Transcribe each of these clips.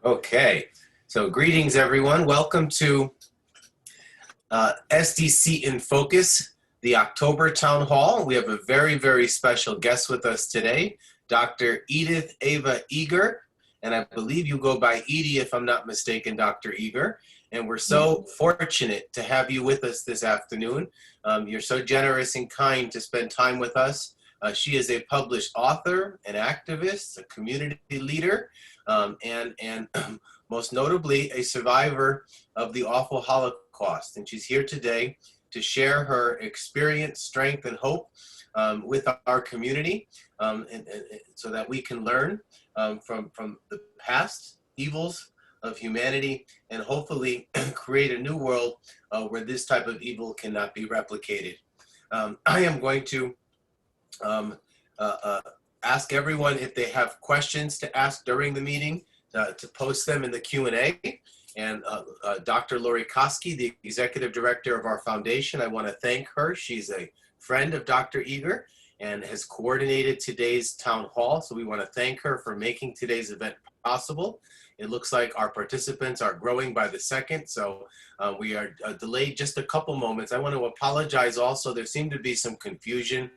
Okay, so greetings everyone. Welcome to SDC in Focus, the October Town Hall. We have a very, very special guest with us today, Dr. Edith Ava Eger, and I believe you go by Edie if I'm not mistaken, Dr. Eger. And we're so fortunate to have you with us this afternoon. You're so generous and kind to spend time with us. She is a published author, an activist, a community leader, and most notably a survivor of the awful Holocaust. And she's here today to share her experience, strength, and hope with our community, and so that we can learn from the past evils of humanity and hopefully create a new world where this type of evil cannot be replicated. I am going to ask everyone if they have questions to ask during the meeting to post them in the Q&A. And Dr. Lori Koski, the executive director of our foundation, I want to thank her. She's a friend of Dr. Eger and has coordinated today's town hall. So we want to thank her for making today's event possible. It looks like our participants are growing by the second, so we are delayed just a couple moments. I want to apologize also. There seemed to be some confusion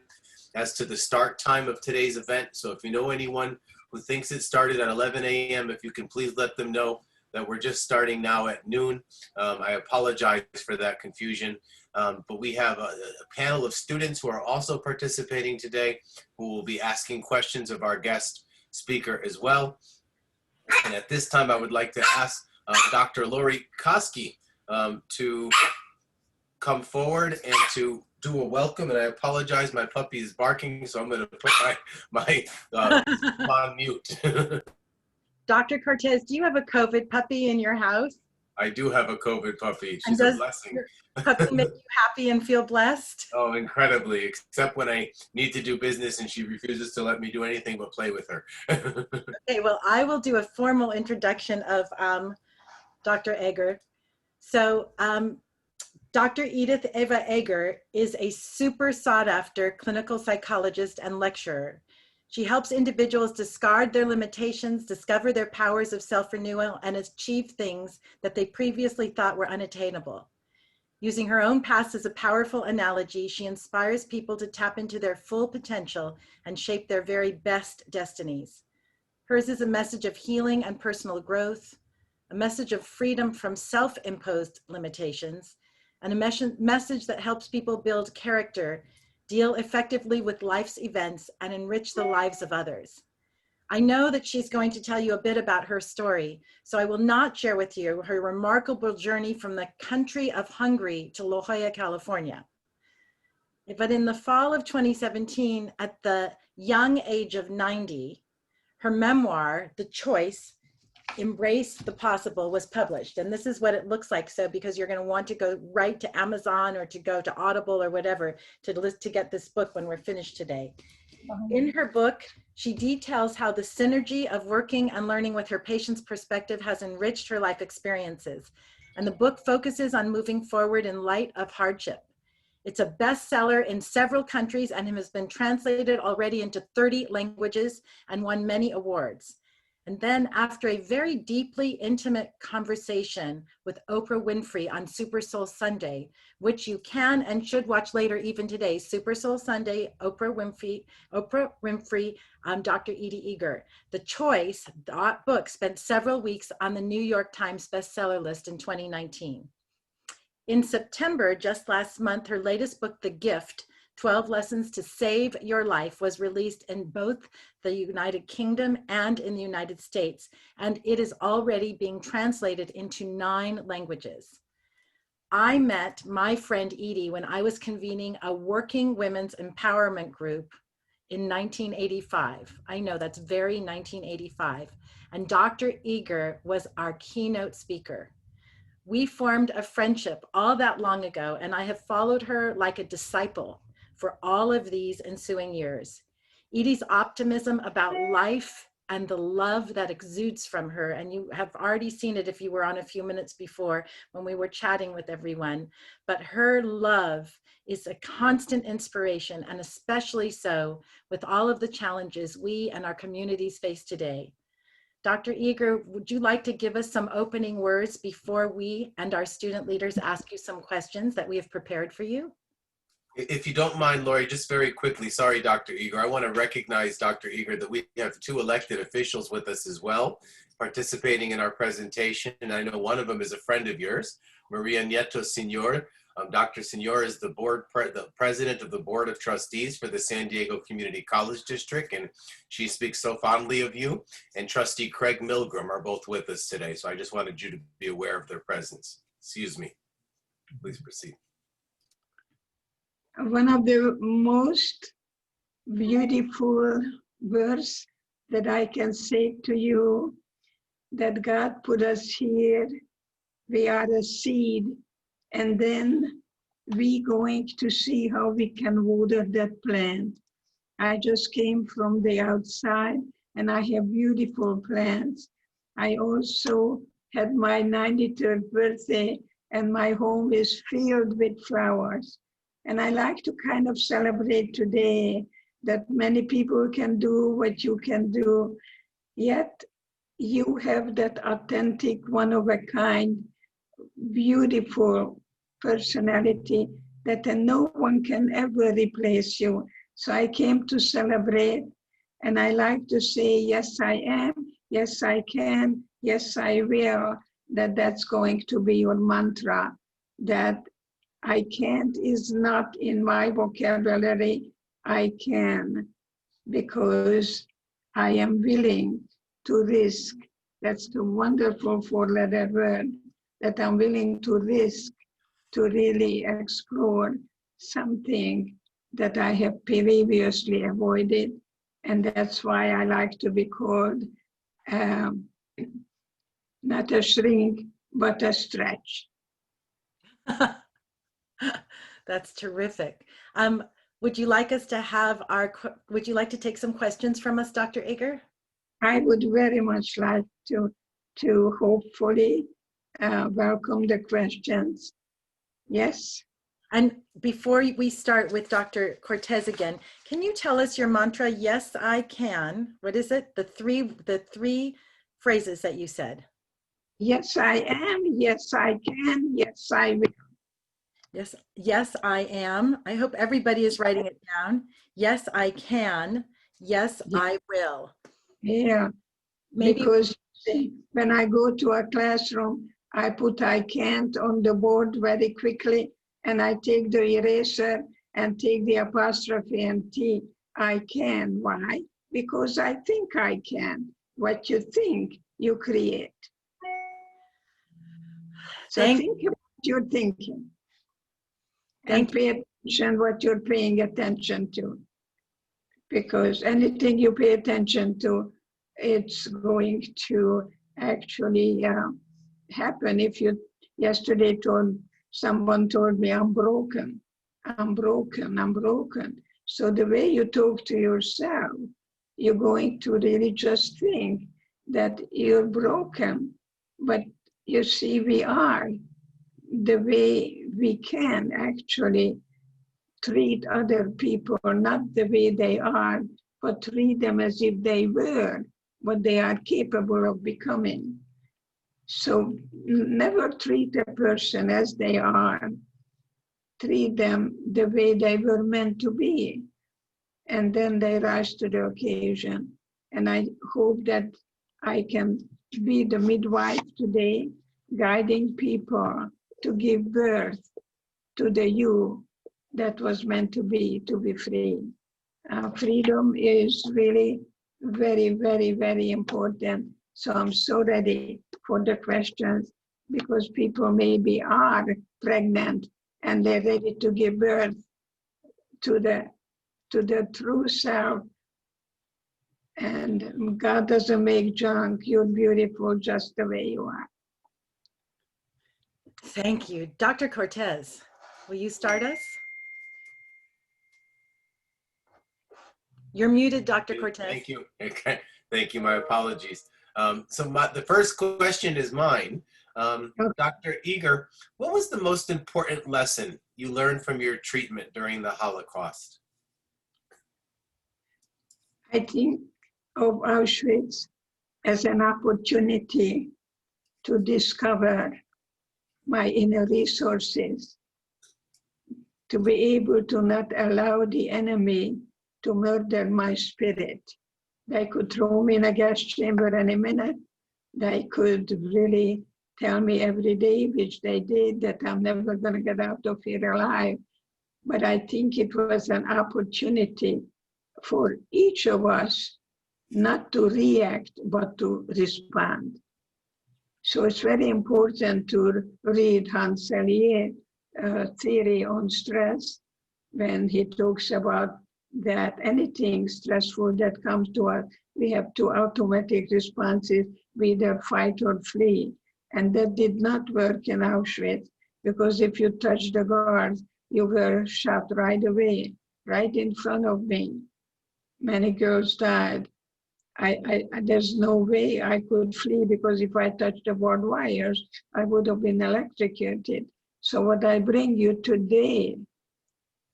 as to the start time of today's event. So if you know anyone who thinks it started at 11 a.m., if you can please let them know that we're just starting now at noon. I apologize for that confusion. But we have a panel of students who are also participating today who will be asking questions of our guest speaker as well. And at this time, I would like to ask Dr. Lori Koski to come forward and to do a welcome. And I apologize, my puppy is barking, so I'm going to put my on mute. Dr. Cortez, do you have a COVID puppy in your house? I do have a COVID puppy. She's a blessing. Does your puppy make you happy and feel blessed? Oh, incredibly, except when I need to do business and she refuses to let me do anything but play with her. Okay, well, I will do a formal introduction of Dr. Eger. So Dr. Edith Ava Eger is a super sought after clinical psychologist and lecturer. She helps individuals discard their limitations, discover their powers of self-renewal, and achieve things that they previously thought were unattainable. Using her own past as a powerful analogy, she inspires people to tap into their full potential and shape their very best destinies. Hers is a message of healing and personal growth, a message of freedom from self-imposed limitations, and a message that helps people build character, deal effectively with life's events, and enrich the lives of others. I know that she's going to tell you a bit about her story, so I will not share with you her remarkable journey from the country of Hungary to La Jolla, California. But in the fall of 2017, at the young age of 90, her memoir, The Choice, Embrace the Possible, was published. And this is what it looks like. So because you're going to want to go right to Amazon or to go to Audible or whatever to get this book when we're finished today. In her book, she details how the synergy of working and learning with her patient's perspective has enriched her life experiences. And the book focuses on moving forward in light of hardship. It's a bestseller in several countries and has been translated already into 30 languages and won many awards. And then after a very deeply intimate conversation with Oprah Winfrey on Super Soul Sunday, which you can and should watch later even today, Super Soul Sunday, Oprah Winfrey, Dr. Edith Eger. The Choice, the book, spent several weeks on the New York Times bestseller list in 2019. In September, just last month, her latest book, The Gift, 12 Lessons to Save Your Life, was released in both the United Kingdom and in the United States, and it is already being translated into 9 languages. I met my friend Edie when I was convening a working women's empowerment group in 1985. I know, that's very 1985. And Dr. Eger was our keynote speaker. We formed a friendship all that long ago, and I have followed her like a disciple for all of these ensuing years. Edie's optimism about life and the love that exudes from her, and you have already seen it if you were on a few minutes before when we were chatting with everyone, but her love is a constant inspiration, and especially so with all of the challenges we and our communities face today. Dr. Eger, would you like to give us some opening words before we and our student leaders ask you some questions that we have prepared for you? If you don't mind, Lori, just very quickly, sorry, Dr. Eger, I want to recognize, Dr. Eger, that we have 2 elected officials with us as well, participating in our presentation, and I know one of them is a friend of yours, Maria Nieto Senor. Dr. Senor is the president of the Board of Trustees for the San Diego Community College District, and she speaks so fondly of you. And Trustee Craig Milgram are both with us today, so I just wanted you to be aware of their presence. Excuse me. Please proceed. One of the most beautiful words that I can say to you, that God put us here. We are a seed, and then we going to see how we can water that plant. I just came from the outside, and I have beautiful plants. I also had my 93rd birthday, and my home is filled with flowers. And I like to kind of celebrate today that many people can do what you can do, yet you have that authentic, one-of-a-kind, beautiful personality that no one can ever replace you. So I came to celebrate, and I like to say, yes, I am, yes, I can, yes, I will, that's going to be your mantra, that I can't is not in my vocabulary. I can, because I am willing to risk. That's the wonderful 4-letter word, that I'm willing to risk to really explore something that I have previously avoided. And that's why I like to be called not a shrink, but a stretch. That's terrific. Would you like us to have would you like to take some questions from us, Dr. Eger? I would very much like to hopefully welcome the questions. Yes. And before we start with Dr. Cortez again, can you tell us your mantra, yes, I can? What is it? The three phrases that you said. Yes, I am. Yes, I can. Yes, I will. Yes, yes, I am. I hope everybody is writing it down. Yes, I can. Yes, Yeah. I will. Yeah, Maybe because when I go to a classroom, I put I can't on the board very quickly, and I take the eraser and take the apostrophe and T. I can. Why? Because I think I can. What you think, you create. So think about what you're thinking. And pay attention what you're paying attention to. Because anything you pay attention to, it's going to actually happen. If you yesterday someone told me, I'm broken, I'm broken, I'm broken. So the way you talk to yourself, you're going to really just think that you're broken. But you see, we are the way we can actually treat other people not the way they are, but treat them as if they were what they are capable of becoming. So never treat a person as they are. Treat them the way they were meant to be. And then they rise to the occasion. And I hope that I can be the midwife today, guiding people to give birth to the you that was meant to be free. Freedom is really very, very, very important. So I'm so ready for the questions, because people maybe are pregnant and they're ready to give birth to the true self. And God doesn't make junk. You're beautiful just the way you are. Thank you. Dr. Cortez, will you start us? You're muted, Dr. Cortez. Thank you. Okay. Thank you. My apologies. The first question is mine. Dr. Eger, what was the most important lesson you learned from your treatment during the Holocaust? I think of Auschwitz as an opportunity to discover my inner resources, to be able to not allow the enemy to murder my spirit. They could throw me in a gas chamber any minute. They could really tell me every day, which they did, that I'm never going to get out of here alive. But I think it was an opportunity for each of us not to react, but to respond. So it's very important to read Hans Selye's theory on stress when he talks about that anything stressful that comes to us, we have two automatic responses, we either fight or flee. And that did not work in Auschwitz, because if you touch the guards, you were shot right away, right in front of me. Many girls died. There's no way I could flee, because if I touched the barbed wires, I would have been electrocuted. So what I bring you today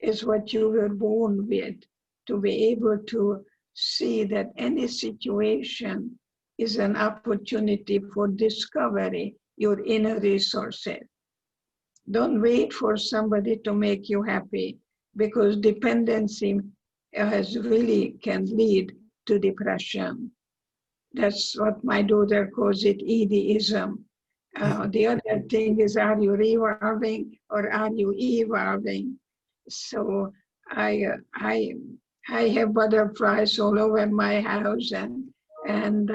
is what you were born with, to be able to see that any situation is an opportunity for discovery, your inner resources. Don't wait for somebody to make you happy, because dependency really can lead to depression. That's what my daughter calls it, EDism. The other thing is, are you revolving or are you evolving? So I have butterflies all over my house, and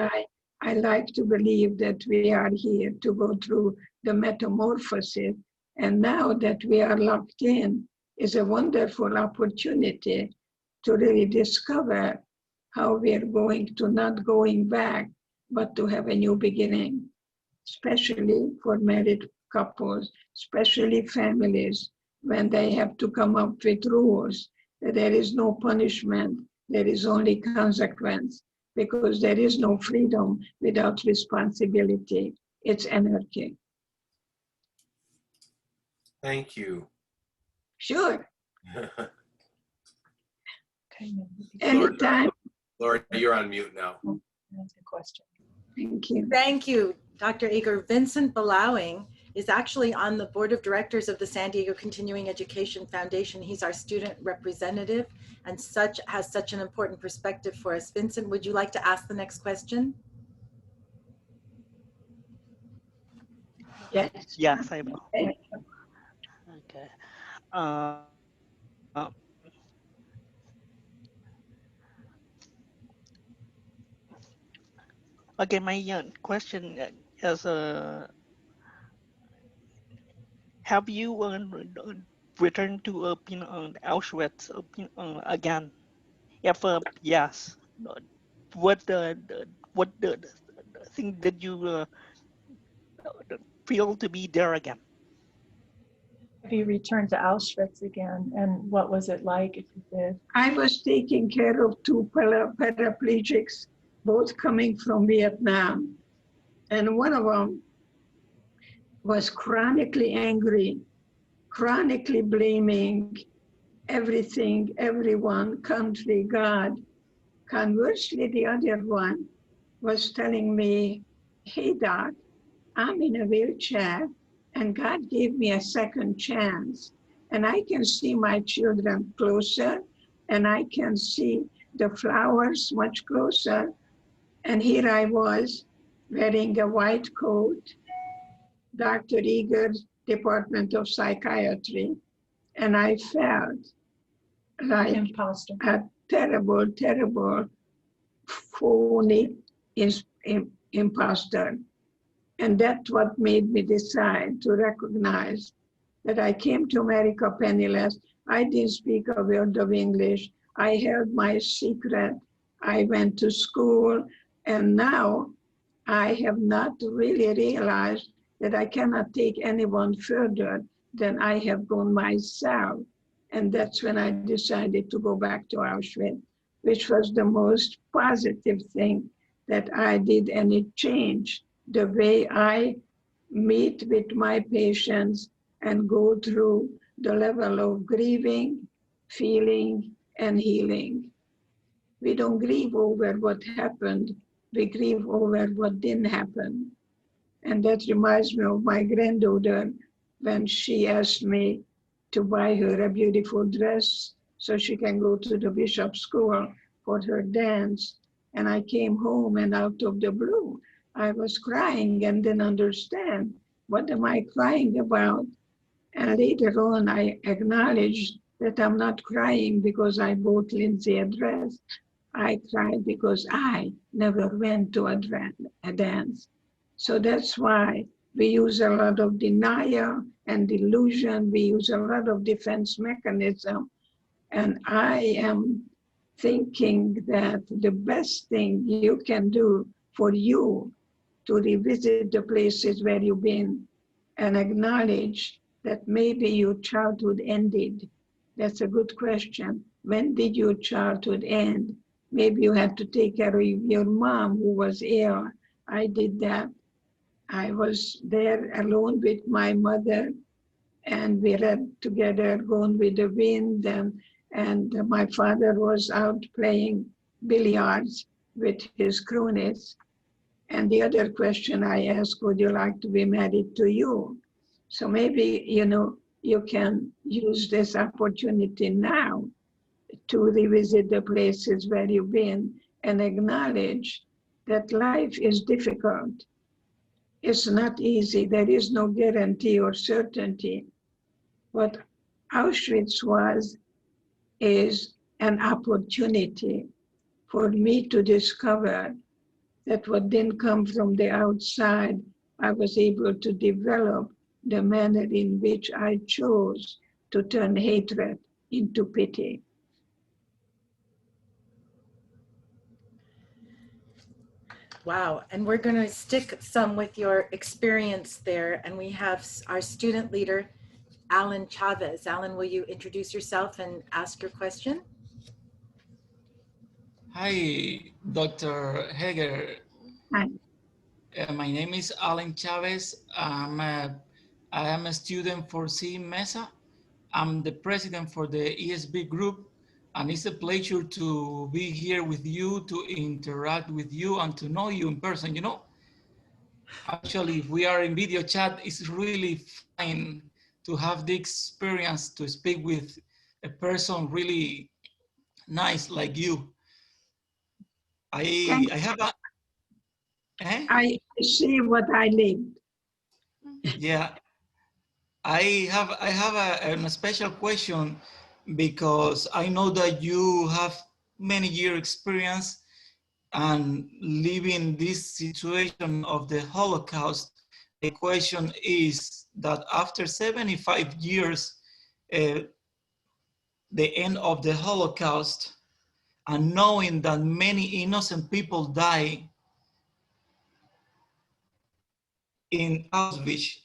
I like to believe that we are here to go through the metamorphosis. And now that we are locked in, is a wonderful opportunity to really discover how we are going to not going back, but to have a new beginning, especially for married couples, especially families, when they have to come up with rules. There is no punishment, there is only consequence, because there is no freedom without responsibility. It's anarchy. Thank you. Sure. Okay. Anytime. Laura, you're on mute now. That's a question. Thank you. Thank you, Dr. Eger. Vincent Belowing is actually on the board of directors of the San Diego Continuing Education Foundation. He's our student representative and has such an important perspective for us. Vincent, would you like to ask the next question? Yes. Yes, I will. Okay. Uh, okay, my question is, have you returned to Auschwitz again? If yes, what the thing that you feel to be there again? Have you returned to Auschwitz again, and what was it like if you did? I was taking care of two paraplegics, both coming from Vietnam. And one of them was chronically angry, chronically blaming everything, everyone, country, God. Conversely, the other one was telling me, hey, Doc, I'm in a wheelchair and God gave me a second chance. And I can see my children closer, and I can see the flowers much closer. And here I was wearing a white coat, Dr. Eger's Department of Psychiatry, and I felt like Imposter. a terrible, terrible, phony imposter. And that's what made me decide to recognize that I came to America penniless. I didn't speak a word of English. I held my secret. I went to school, and now I have not really realized that I cannot take anyone further than I have gone myself. And that's when I decided to go back to Auschwitz, which was the most positive thing that I did, and it changed the way I meet with my patients and go through the level of grieving, feeling, and healing. We don't grieve over what happened we grieve over what didn't happen. And that reminds me of my granddaughter when she asked me to buy her a beautiful dress so she can go to the bishop's school for her dance. And I came home, and out of the blue, I was crying and didn't understand, what am I crying about? And later on, I acknowledged that I'm not crying because I bought Lindsay a dress. I cried because I never went to a dance. So that's why we use a lot of denial and delusion. We use a lot of defense mechanism. And I am thinking that the best thing you can do for you to revisit the places where you've been and acknowledge that maybe your childhood ended. That's a good question. When did your childhood end? Maybe you had to take care of your mom who was ill. I did that. I was there alone with my mother, and we read together Gone with the Wind, and my father was out playing billiards with his cronies. And the other question I asked, would you like to be married to you? So maybe, you can use this opportunity now to revisit the places where you've been and acknowledge that life is difficult. It's not easy. There is no guarantee or certainty. What Auschwitz is an opportunity for me to discover that what didn't come from the outside, I was able to develop the manner in which I chose to turn hatred into pity. Wow, and we're going to stick some with your experience there, and we have our student leader, Alan Chavez. Alan, will you introduce yourself and ask your question? Hi, Dr. Eger. Hi. My name is Alan Chavez. I am a student for C Mesa. I'm the president for the ESB group, and it's a pleasure to be here with you, to interact with you, and to know you in person. Actually, if we are in video chat, it's really fine to have the experience to speak with a person really nice like you. I have a... I see what I lived. Yeah, I have a special question because I know that you have many year experience and living this situation of the Holocaust. The question is that after 75 years, the end of the Holocaust, and knowing that many innocent people die in Auschwitz,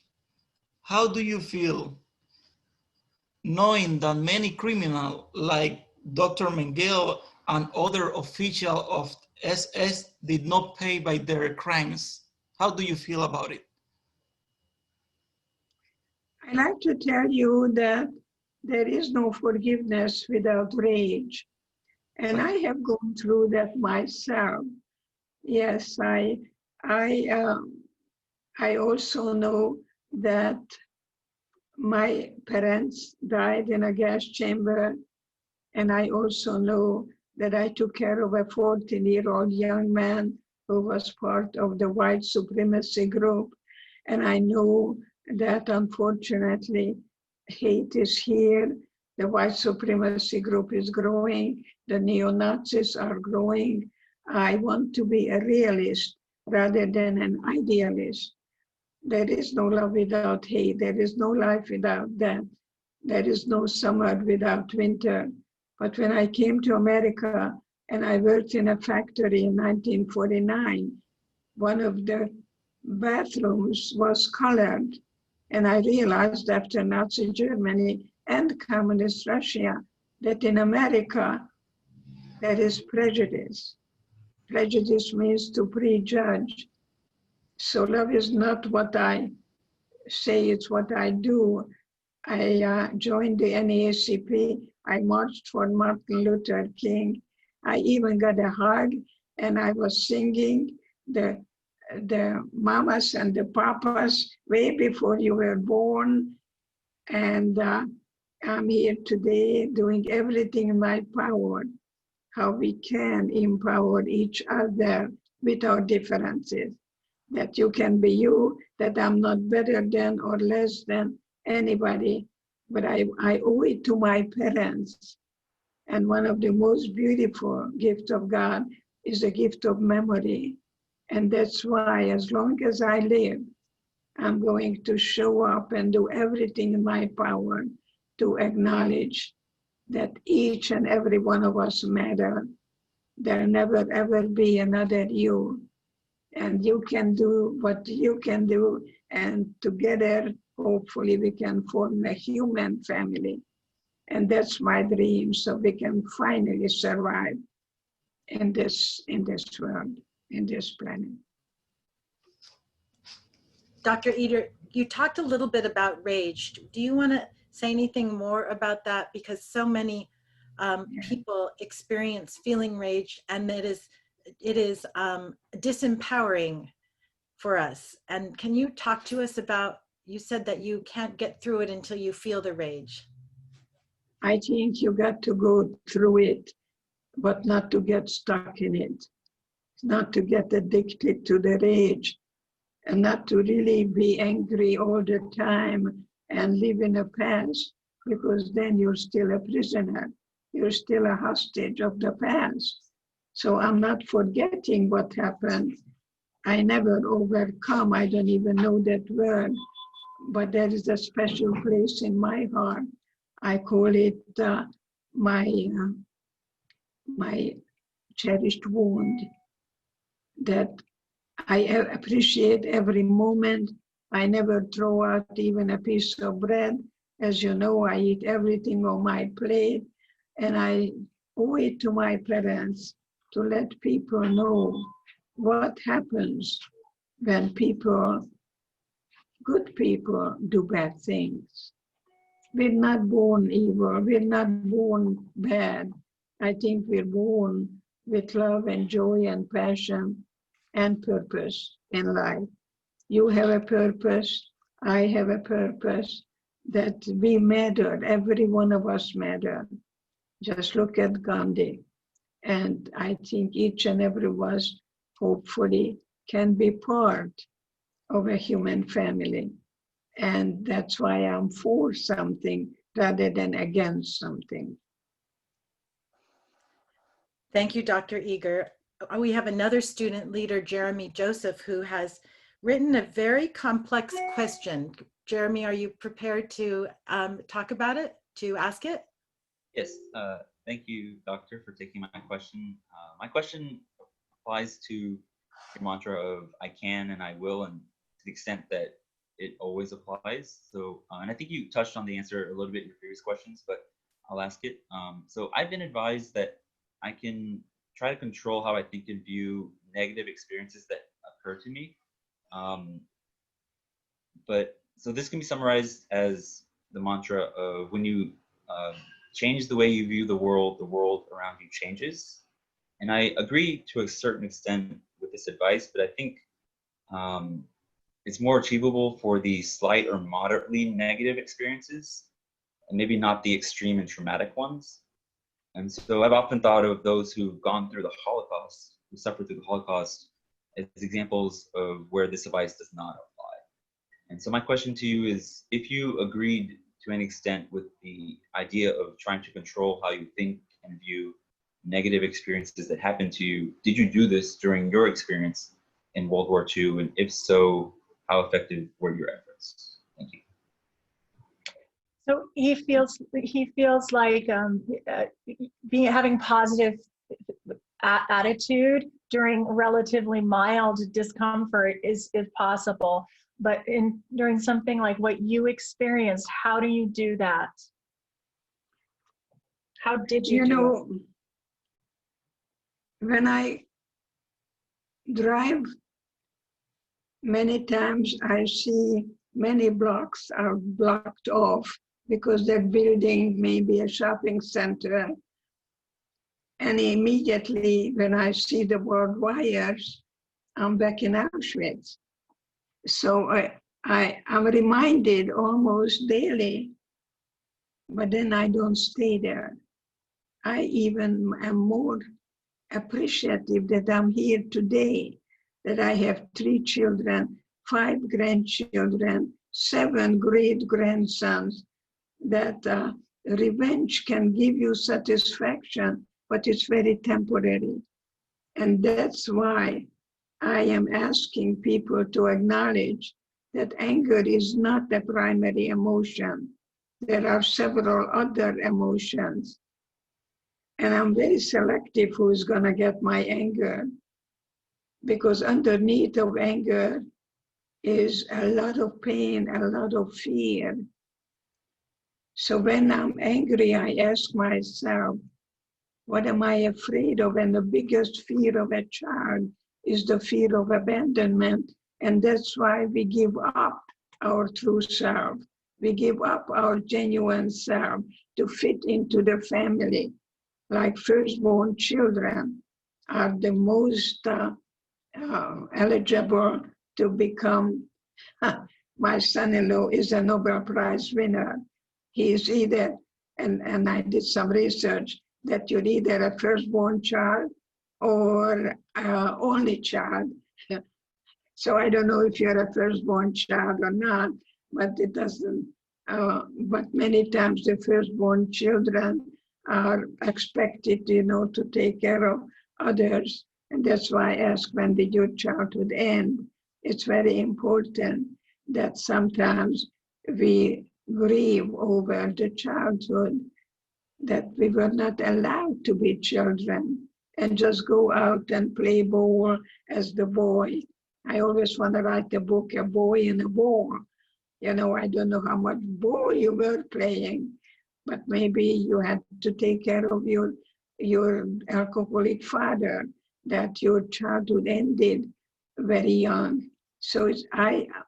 how do you feel knowing that many criminals like Dr. Mengele and other officials of SS did not pay by their crimes? How do you feel about it? I like to tell you that there is no forgiveness without rage. And I have gone through that myself. Yes, I also know that my parents died in a gas chamber, and I also know that I took care of a 14-year-old young man who was part of the white supremacy group. And I know that unfortunately hate is here. The white supremacy group is growing. The neo-Nazis are growing. I want to be a realist rather than an idealist. There is no love without hate. There is no life without death. There is no summer without winter. But when I came to America and I worked in a factory in 1949, one of the bathrooms was colored. And I realized after Nazi Germany and communist Russia that in America there is prejudice. Prejudice means to prejudge. So love is not what I say, it's what I do. I joined the NAACP. I marched for Martin Luther King. I even got a hug, and I was singing the mamas and the papas way before you were born. And I'm here today doing everything in my power, how we can empower each other with our differences. That you can be you, that I'm not better than or less than anybody, but I owe it to my parents. And one of the most beautiful gifts of God is the gift of memory. And that's why, as long as I live, I'm going to show up and do everything in my power to acknowledge that each and every one of us matter. There'll never ever be another you. And you can do what you can do, and together, hopefully, we can form a human family. And that's my dream, so we can finally survive in this world, in this planet. Dr. Eger, you talked a little bit about rage. Do you want to say anything more about that? Because so many people experience feeling rage, and it is disempowering for us. And can you talk to us about, you said that you can't get through it until you feel the rage. I think you got to go through it, but not to get stuck in it, not to get addicted to the rage, and not to really be angry all the time and live in the past, because then you're still a prisoner. You're still a hostage of the past. So I'm not forgetting what happened. I never overcome. I don't even know that word, but there is a special place in my heart. I call it my cherished wound, that I appreciate every moment. I never throw out even a piece of bread. As you know, I eat everything on my plate, and I owe it to my parents to let people know what happens when good people do bad things. We're not born evil, we're not born bad. I think we're born with love and joy and passion and purpose in life. You have a purpose, I have a purpose, that we matter, every one of us matter. Just look at Gandhi. And I think each and every one of us hopefully can be part of a human family. And that's why I'm for something rather than against something. Thank you, Dr. Eger. We have another student leader, Jeremy Joseph, who has written a very complex question. Jeremy, are you prepared to talk about it, to ask it? Yes, thank you, Doctor, for taking my question. My question applies to your mantra of I can and I will, and to the extent that it always applies. So, and I think you touched on the answer a little bit in your previous questions, but I'll ask it. So I've been advised that I can try to control how I think and view negative experiences that occur to me. So this can be summarized as the mantra of when you change the way you view the world around you changes. And I agree to a certain extent with this advice, but I think it's more achievable for the slight or moderately negative experiences, and maybe not the extreme and traumatic ones. And so I've often thought of those who've gone through the Holocaust, who suffered through the Holocaust, as examples of where this advice does not apply. And so my question to you is, if you agreed to an extent with the idea of trying to control how you think and view negative experiences that happened to you, did you do this during your experience in World War II? And if so, how effective were your efforts? Thank you. So he feels like having positive attitude during relatively mild discomfort is possible, but during something like what you experienced, how do you do that? How did you do it? When I drive, many times I see many blocks are blocked off because that building may be a shopping center. And immediately when I see the barbed wires, I'm back in Auschwitz. So I'm reminded almost daily, but then I don't stay there. I even am more appreciative that I'm here today, that I have 3 children, 5 grandchildren, 7 great-grandsons, that revenge can give you satisfaction, but it's very temporary. And that's why I am asking people to acknowledge that anger is not the primary emotion. There are several other emotions. And I'm very selective who's gonna get my anger, because underneath of anger is a lot of pain, a lot of fear. So when I'm angry, I ask myself, what am I afraid of? And the biggest fear of a child is the fear of abandonment. And that's why we give up our true self. We give up our genuine self to fit into the family. Like firstborn children are the most eligible to become, my son-in-law is a Nobel Prize winner. He is either, and I did some research, that you're either a firstborn child or only child. So I don't know if you're a firstborn child or not, but it doesn't, but many times the firstborn children are expected, to take care of others. And that's why I ask, when did your childhood end? It's very important that sometimes we grieve over the childhood, that we were not allowed to be children and just go out and play ball as the boy. I always want to write a book, A Boy in a Ball. I don't know how much ball you were playing, but maybe you had to take care of your alcoholic father, that your childhood ended very young. So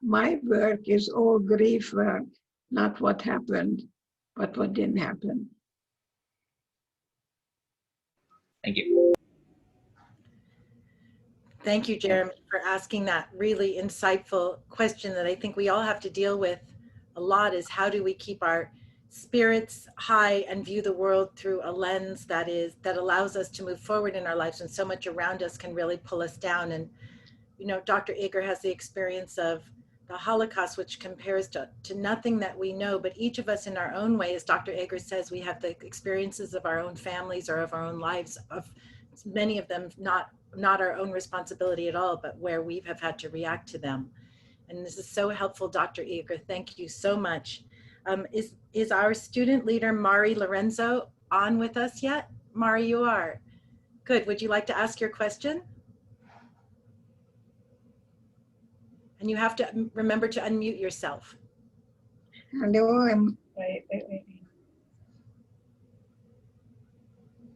my work is all grief work, not what happened, but what didn't happen. Thank you. Thank you, Jeremy, for asking that really insightful question that I think we all have to deal with a lot, is how do we keep our spirits high and view the world through a lens that allows us to move forward in our lives when so much around us can really pull us down. And, Dr. Eger has the experience of the Holocaust, which compares to nothing that we know, but each of us in our own way, as Dr. Eger says, we have the experiences of our own families or of our own lives, of many of them not our own responsibility at all, but where we have had to react to them. And this is so helpful, Dr. Eger. Thank you so much. Is our student leader, Mari Lorenzo, on with us yet? Mari, you are. Good. Would you like to ask your question? And you have to remember to unmute yourself. Hello, Wait.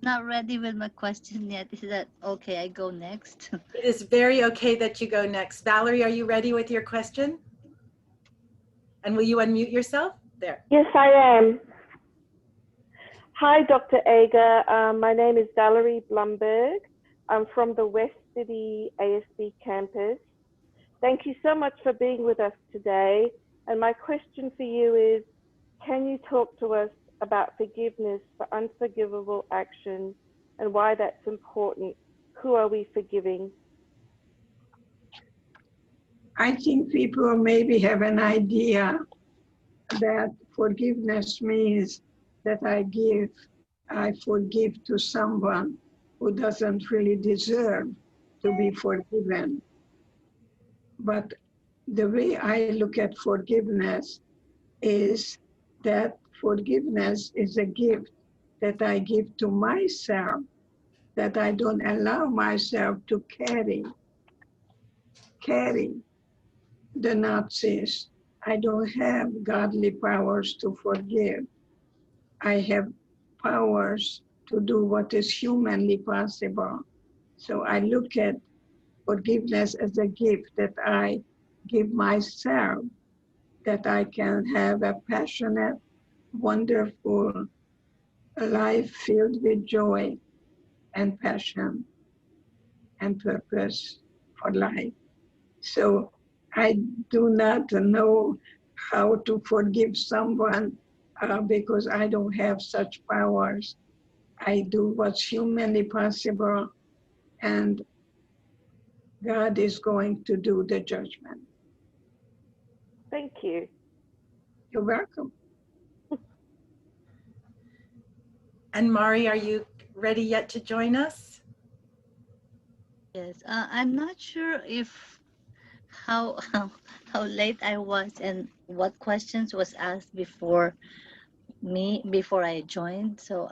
Not ready with my question yet. Is that okay? I go next. It is very okay that you go next. Valerie, are you ready with your question? And will you unmute yourself? There. Yes, I am. Hi, Dr. Eger. My name is Valerie Blumberg. I'm from the West City ASB campus. Thank you so much for being with us today. And my question for you is, can you talk to us about forgiveness for unforgivable actions and why that's important? Who are we forgiving? I think people maybe have an idea that forgiveness means that I forgive to someone who doesn't really deserve to be forgiven. But the way I look at forgiveness is that forgiveness is a gift that I give to myself, that I don't allow myself to carry the Nazis. I don't have godly powers to forgive. I have powers to do what is humanly possible. So I look at forgiveness as a gift that I give myself, that I can have a passionate, wonderful life filled with joy and passion and purpose our life. So I do not know how to forgive someone because I don't have such powers. I do what's humanly possible, and God is going to do the judgment. Thank you. You're welcome. And Mari, are you ready yet to join us? Yes, I'm not sure if how late I was and what questions was asked before I joined. So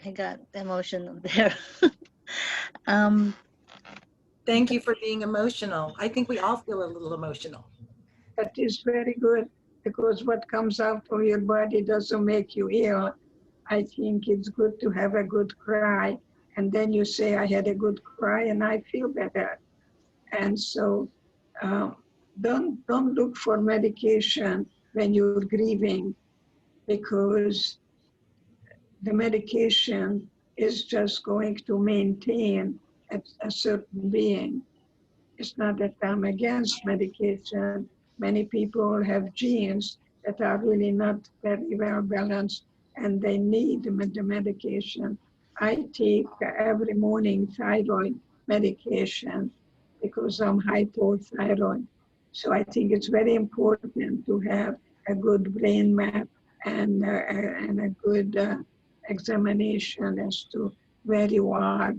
I got emotional there. um, Thank you for being emotional. I think we all feel a little emotional. That is very good, because what comes out of your body doesn't make you ill. I think it's good to have a good cry, and then you say, I had a good cry and I feel better. And so don't look for medication when you're grieving, because the medication is just going to maintain a certain being. It's not that I'm against medication. Many people have genes that are really not very well balanced, and they need the medication. I take every morning thyroid medication because I'm hypothyroid. So I think it's very important to have a good brain map and a good examination as to where you are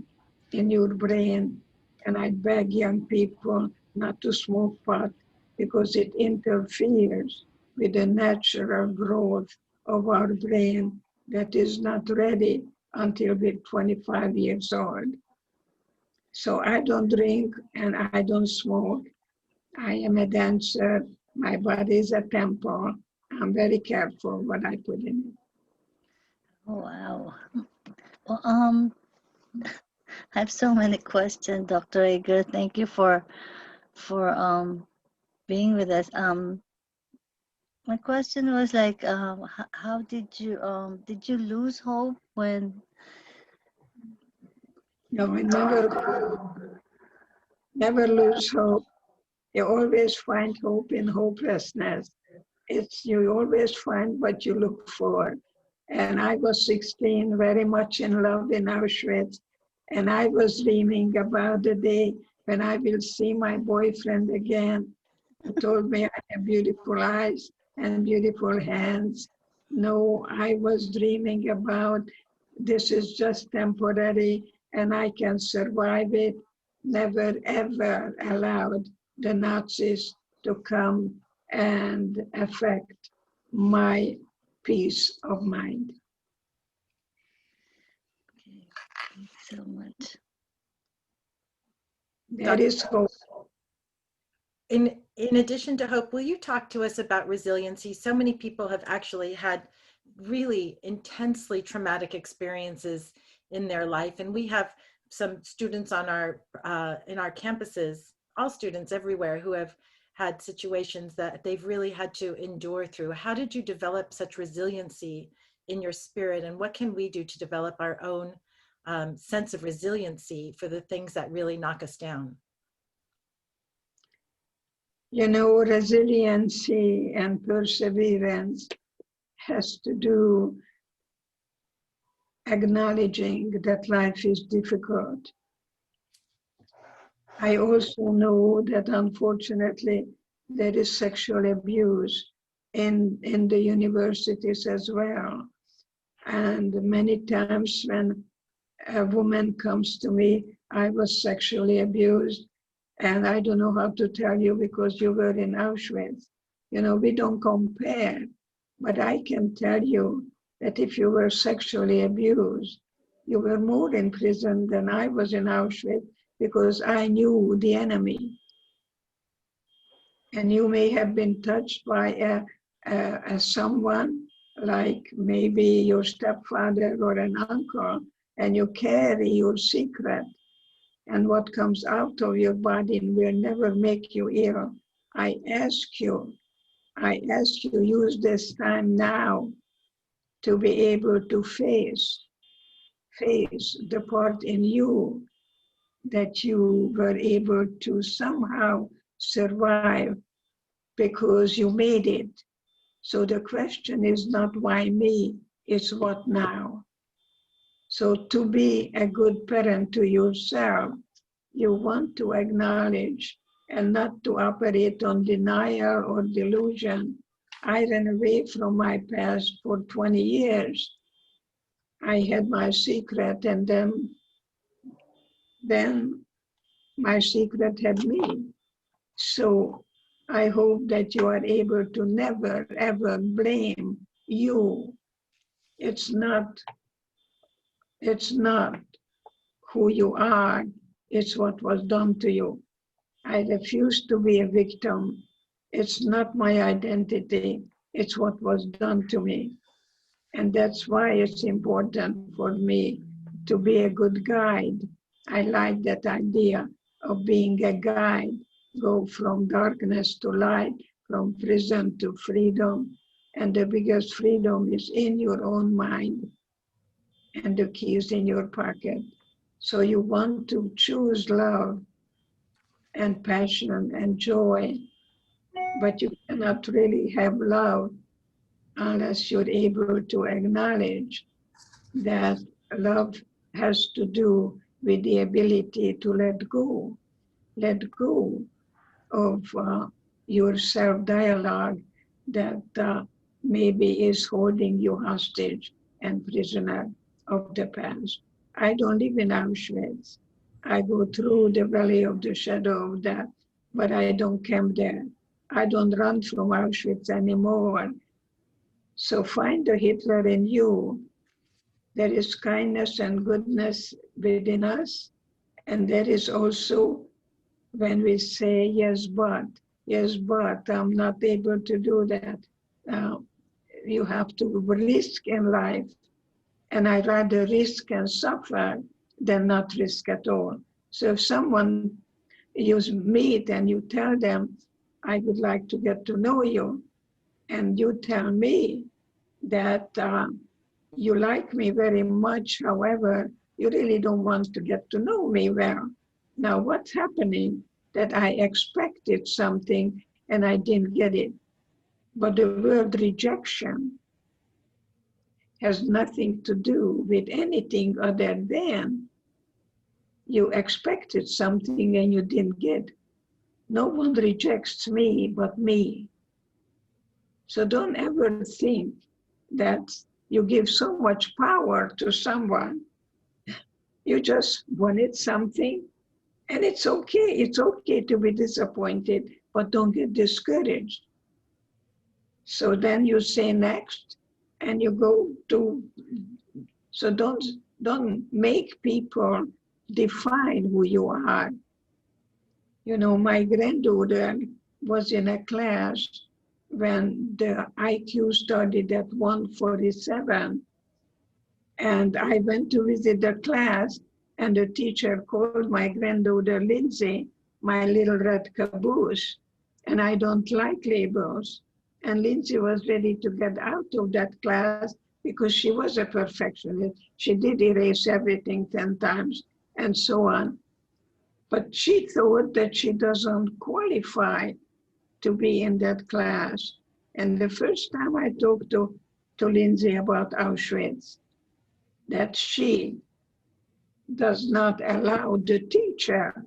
in your brain. And I beg young people not to smoke pot because it interferes with the natural growth of our brain that is not ready until we're 25 years old. So I don't drink and I don't smoke. I am a dancer. My body is a temple. I'm very careful what I put in it. oh wow. Well, I have so many questions, Dr. Eger. Thank you for being with us. My question was like, how did you lose hope when? No, I never lose hope. You always find hope in hopelessness. You always find what you look for. And I was 16, very much in love in Auschwitz. And I was dreaming about the day when I will see my boyfriend again. He told me I have beautiful eyes and beautiful hands. No, I was dreaming about this is just temporary and I can survive it. Never ever allowed the Nazis to come and affect my peace of mind. Okay, thanks so much. There is hope. In addition to hope, will you talk to us about resiliency? So many people have actually had really intensely traumatic experiences in their life, and we have some students on our in our campuses, all students everywhere, who have had situations that they've really had to endure through. How did you develop such resiliency in your spirit, and what can we do to develop our own sense of resiliency for the things that really knock us down? You know, resiliency and perseverance has to do acknowledging that life is difficult. I also know that unfortunately there is sexual abuse in the universities as well. And many times when a woman comes to me, I was sexually abused. And I don't know how to tell you because you were in Auschwitz. You know, we don't compare, but I can tell you that if you were sexually abused, you were more in prison than I was in Auschwitz because I knew the enemy. And you may have been touched by someone like maybe your stepfather or an uncle, and you carry your secret. And what comes out of your body will never make you ill. I ask you, use this time now to be able to face the part in you that you were able to somehow survive because you made it. So the question is not why me, it's what now. So to be a good parent to yourself, you want to acknowledge and not to operate on denial or delusion. I ran away from my past for 20 years. I had my secret, and then my secret had me. So I hope that you are able to never, ever blame you. It's not who you are, it's what was done to you. I refuse to be a victim. It's not my identity, it's what was done to me. And that's why it's important for me to be a good guide. I like that idea of being a guide, go from darkness to light, from prison to freedom. And the biggest freedom is in your own mind, and the key is in your pocket. So you want to choose love and passion and joy, but you cannot really have love unless you're able to acknowledge that love has to do with the ability to let go of your self-dialogue that maybe is holding you hostage and prisoner of the past. I don't live in Auschwitz. I go through the valley of the shadow of death, but I don't camp there. I don't run from Auschwitz anymore. So find the Hitler in you. There is kindness and goodness within us. And there is also when we say, yes, but I'm not able to do that. You have to risk in life. And I rather risk and suffer than not risk at all. So if someone you meet and you tell them, I would like to get to know you, and you tell me that you like me very much, however, you really don't want to get to know me well. Now what's happening? That I expected something and I didn't get it. But the word rejection has nothing to do with anything other than you expected something and you didn't get. No one rejects me but me. So don't ever think that you give so much power to someone. You just wanted something, and it's okay. It's okay to be disappointed, but don't get discouraged. So then you say next, and you go to, so don't make people define who you are. You know, my granddaughter was in a class when the IQ started at 147. And I went to visit the class, and the teacher called my granddaughter Lindsay, my little red caboose. And I don't like labels. And Lindsay was ready to get out of that class because she was a perfectionist. She did erase everything 10 times and so on. But she thought that she doesn't qualify to be in that class. And the first time I talked to Lindsay about Auschwitz, that she does not allow the teacher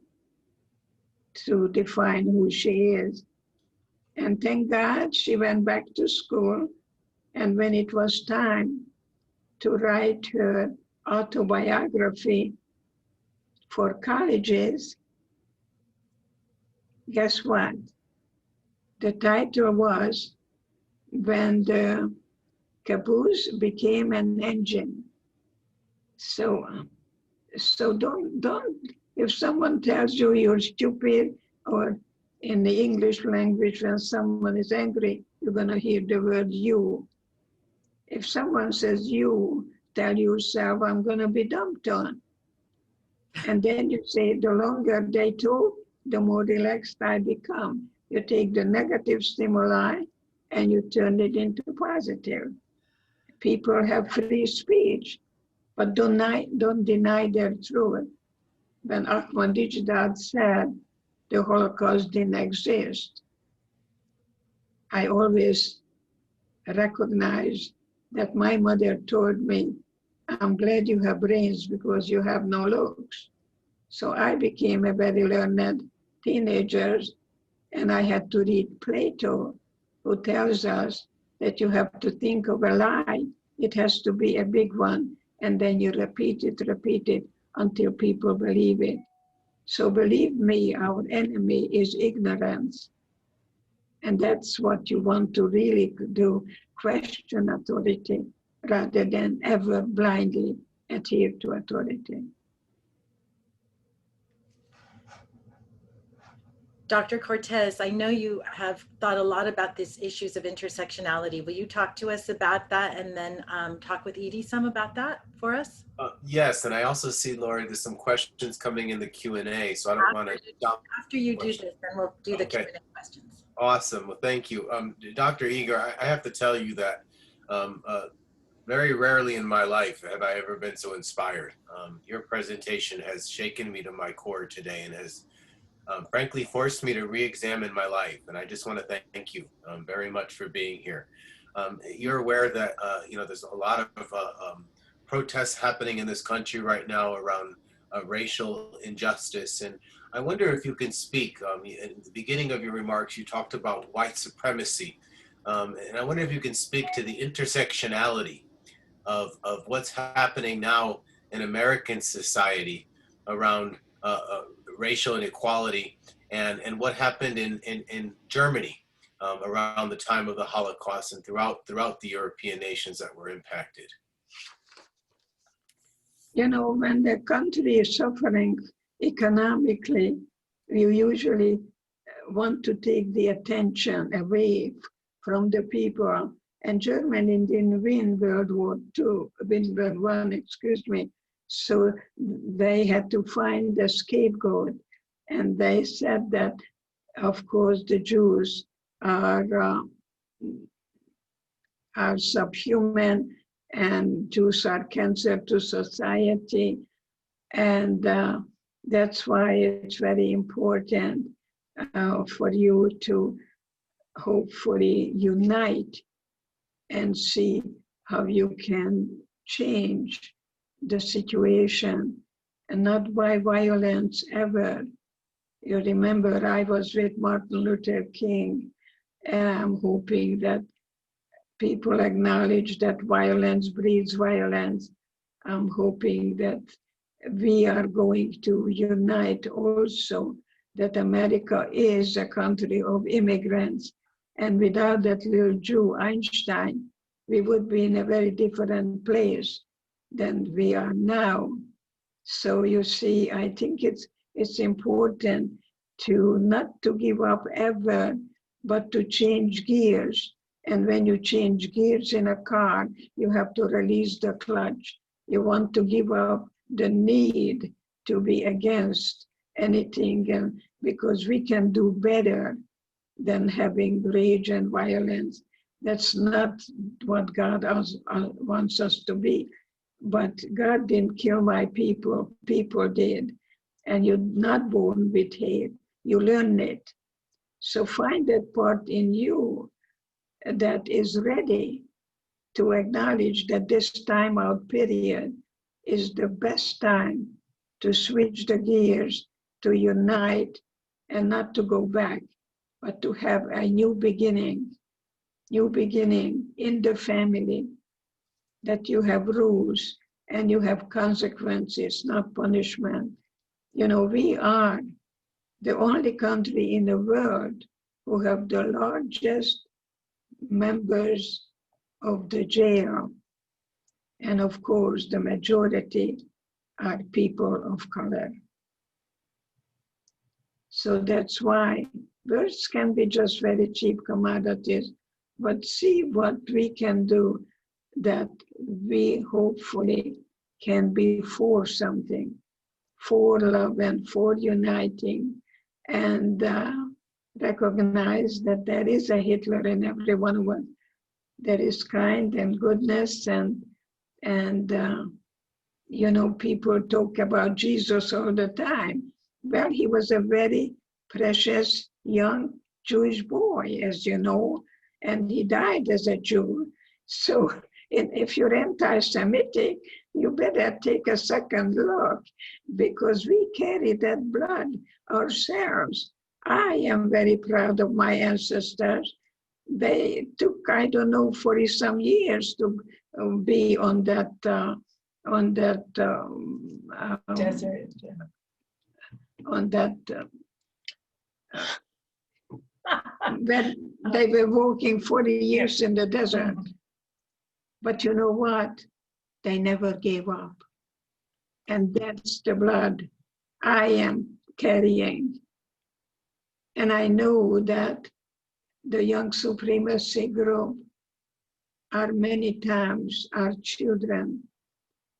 to define who she is. And thank God she went back to school. And when it was time to write her autobiography for colleges, guess what? The title was When the Caboose Became an Engine. So don't, if someone tells you you're stupid, or in the English language, when someone is angry, you're gonna hear the word you. If someone says you, tell yourself, I'm gonna be dumped on. And then you say, the longer they talk, the more relaxed I become. You take the negative stimuli and you turn it into positive. People have free speech, but don't deny their truth. when Ahmadinejad said the Holocaust didn't exist, I always recognized that my mother told me, I'm glad you have brains because you have no looks. So I became a very learned teenager, and I had to read Plato, who tells us that you have to think of a lie. It has to be a big one, and then you repeat it until people believe it. So believe me, our enemy is ignorance. And that's what you want to really do, question authority rather than ever blindly adhere to authority. Dr. Cortez, I know you have thought a lot about these issues of intersectionality. Will you talk to us about that and then talk with Edie some about that for us? Yes, and I also see, Lori, there's some questions coming in the Q&A, so I don't want to stop. After you do this, then we'll do the Okay. Q&A questions. Awesome. Well, thank you. Dr. Eger, I have to tell you that very rarely in my life have I ever been so inspired. Your presentation has shaken me to my core today and has frankly forced me to re-examine my life. And I just want to thank you very much for being here. You're aware that there's a lot of protests happening in this country right now around racial injustice. And I wonder if you can speak, in the beginning of your remarks, you talked about white supremacy. And I wonder if you can speak to the intersectionality of what's happening now in American society around racial inequality and what happened in Germany around the time of the Holocaust and throughout the European nations that were impacted. You know, when the country is suffering economically, you usually want to take the attention away from the people. And Germany didn't win World War I, excuse me. So they had to find a scapegoat. And they said that, of course, the Jews are subhuman, and Jews are cancer to society. And that's why it's very important for you to hopefully unite and see how you can change the situation, and not by violence ever. You remember I was with Martin Luther King, and I'm hoping that people acknowledge that violence breeds violence. I'm hoping that we are going to unite also, that America is a country of immigrants. And without that little Jew, Einstein, we would be in a very different place than we are now. So you see, I think it's important to not to give up ever, but to change gears. And when you change gears in a car, you have to release the clutch. You want to give up the need to be against anything, and because we can do better than having rage and violence. That's not what God wants us to be. But God didn't kill my people, people did. And you're not born with hate, you learn it. So find that part in you that is ready to acknowledge that this time out period is the best time to switch the gears, to unite, and not to go back, but to have a new beginning in the family, that you have rules and you have consequences, not punishment. You know, we are the only country in the world who have the largest members of the jail. And of course, the majority are people of color. So that's why words can be just very cheap commodities, but see what we can do that we hopefully can be for something, for love and for uniting, and recognize that there is a Hitler in every one of us. There is kind and goodness and you know, people talk about Jesus all the time. Well, he was a very precious young Jewish boy, as you know, and he died as a Jew. So if you're anti-Semitic, you better take a second look, because we carry that blood ourselves. I am very proud of my ancestors. They took, I don't know, 40 some years to be on that Desert. on that when they were walking 40 years in the desert. But you know what? They never gave up. And that's the blood I am carrying. And I know that the young supremacy group are many times our children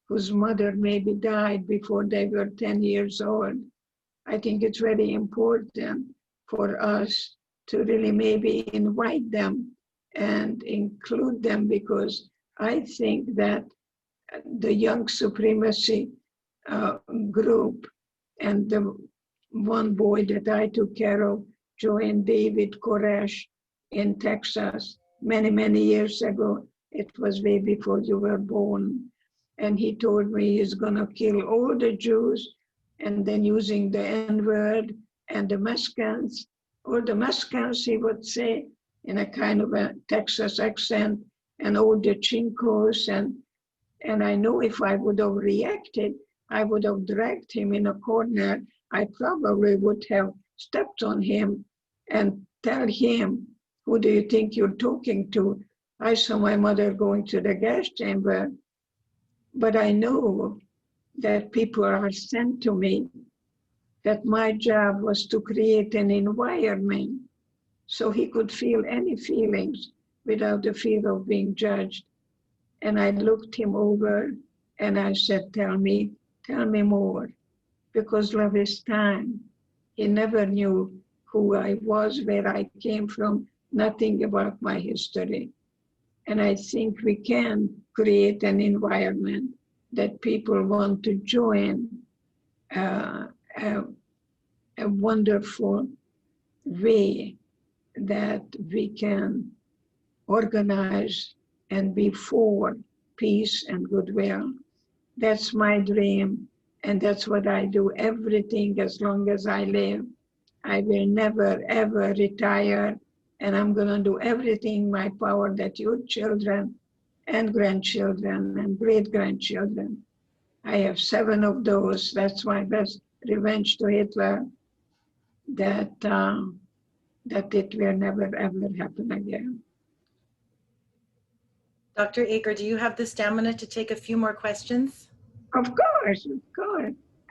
whose mother maybe died before they were 10 years old. I think it's very important for us to really maybe invite them and include them, because I think that the young supremacy group and the one boy that I took care of, joined David Koresh in Texas many, many years ago. It was way before you were born. And he told me he's gonna kill all the Jews, and then using the N-word and the Mexicans, or the Mexicans, he would say in a kind of a Texas accent, and all the Chincos. And I know if I would have reacted, I would have dragged him in a corner. I probably would have stepped on him and tell him, who do you think you're talking to? I saw my mother going to the gas chamber, but I know that people are sent to me, that my job was to create an environment so he could feel any feelings without the fear of being judged. And I looked him over and I said, tell me more, because love is time. He never knew who I was, where I came from, nothing about my history. And I think we can create an environment that people want to join a wonderful way that we can organize and be for peace and goodwill. That's my dream, and that's what I do. Everything as long as I live. I will never, ever retire, and I'm gonna do everything in my power that your children and grandchildren and great-grandchildren, I have 7 of those, that's my best revenge to Hitler, that it will never, ever happen again. Dr. Eger, do you have the stamina to take a few more questions? Of course.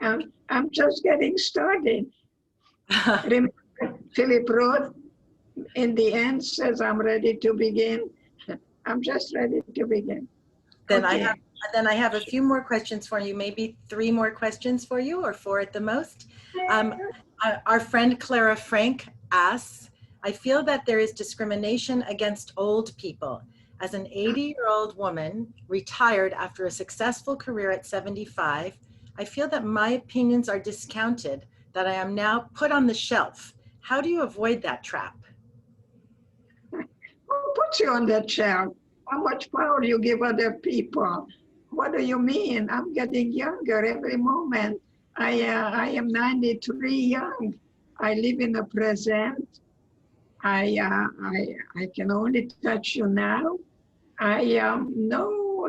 I'm just getting started. Remember, Philip Roth, in the end, says, I'm ready to begin. I'm just ready to begin. Then Okay. I have a few more questions for you, maybe 3 more questions for you, or 4 at the most. Our friend Clara Frank asks, I feel that there is discrimination against old people. As an 80-year-old woman, retired after a successful career at 75, I feel that my opinions are discounted, that I am now put on the shelf. How do you avoid that trap? Who puts you on that shelf? How much power you give other people? What do you mean? I'm getting younger every moment. I am 93 young. I live in the present. I can only touch you now. No,